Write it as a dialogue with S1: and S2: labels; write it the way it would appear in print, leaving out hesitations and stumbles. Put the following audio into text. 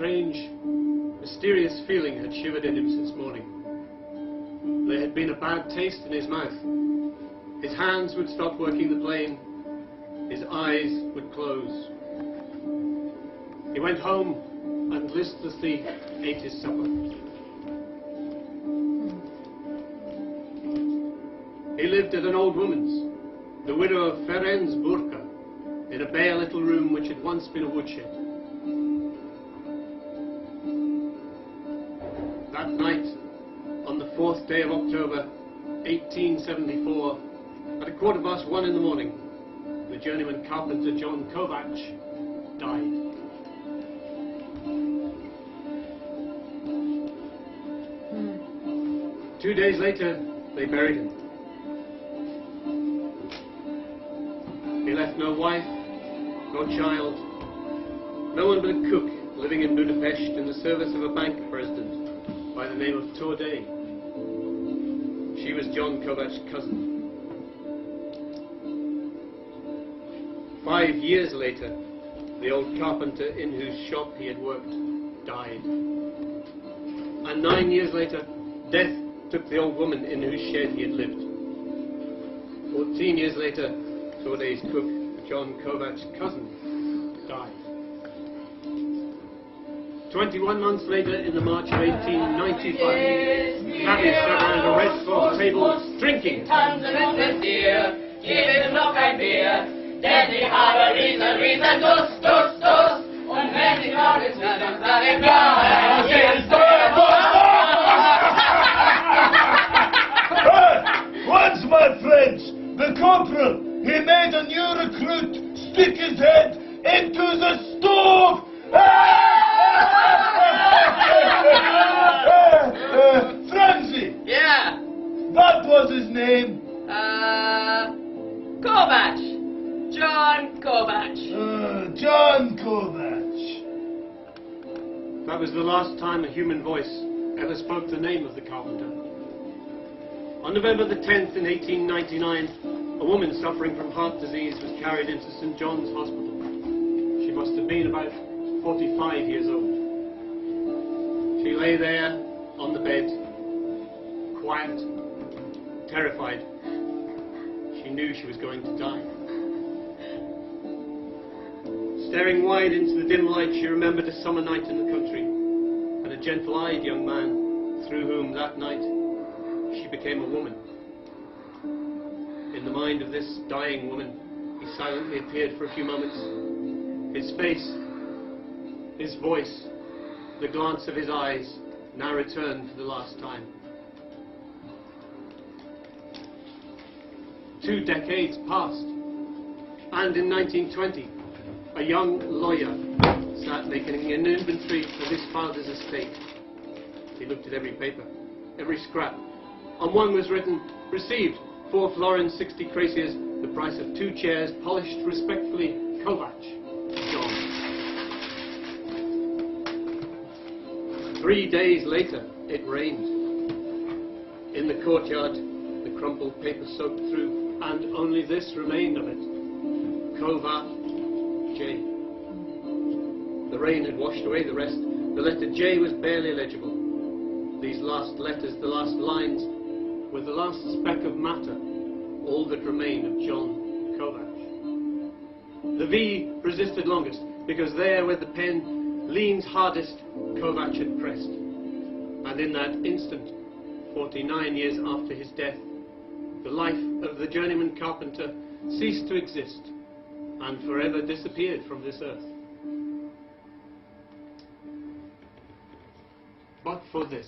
S1: strange, mysterious feeling had shivered in him since morning. There had been a bad taste in his mouth. His hands would stop working the plane. His eyes would close. He went home and listlessly ate his supper. He lived at an old woman's, the widow of Ferenc Burka, in a bare little room which had once been a woodshed. That night, on the 4th day of October, 1874, at 1:15 in the morning, the journeyman carpenter John Kovac died. Two days later, they buried him. He left no wife, no child, no one but a cook living in Budapest in the service of a bank president by the name of Tordé. She was John Kovac's cousin. 5 years later, the old carpenter in whose shop he had worked died. And 9 years later, death took the old woman in whose shed he had lived. 14 years later, Tordé's cook, John Kovac's cousin, died. 21 months later, in the March of 1895, Navy sat around a red cloth table, drinking.
S2: Denn die haben riesen Durst, und wenn die Frage ist, dann sage ich
S3: Once, my friends, the corporal, he made a new recruit stick his head into the stove. Francie!
S2: Yeah.
S3: What was his name?
S2: Kovac. John Kovac.
S3: John Kovac.
S1: That was the last time a human voice ever spoke the name of the carpenter. On November the 10th in 1899, a woman suffering from heart disease was carried into St. John's Hospital. She must have been about 45 years old. She lay there on the bed, quiet, terrified. She knew she was going to die. Staring wide into the dim light, she remembered a summer night in the country, and a gentle-eyed young man through whom that night she became a woman. In the mind of this dying woman, he silently appeared for a few moments. His face, his voice, the glance of his eyes now returned for the last time. 2 decades passed, and in 1920, a young lawyer sat making an inventory of his father's estate. He looked at every paper, every scrap. On one was written, "Received 4 florins 60 krasiers, the price of 2 chairs, polished respectfully, Kovac, John." 3 days later, it rained. In the courtyard, the crumpled paper soaked through, and only this remained of it: Kovac J. The rain had washed away the rest. The letter J was barely legible. These last letters, the last lines, were the last speck of matter, all that remained of John Kovac. The V resisted longest, because there where the pen leaned hardest, Kovac had pressed. And in that instant, 49 years after his death, the life of the journeyman carpenter ceased to exist and forever disappeared from this earth. But for this,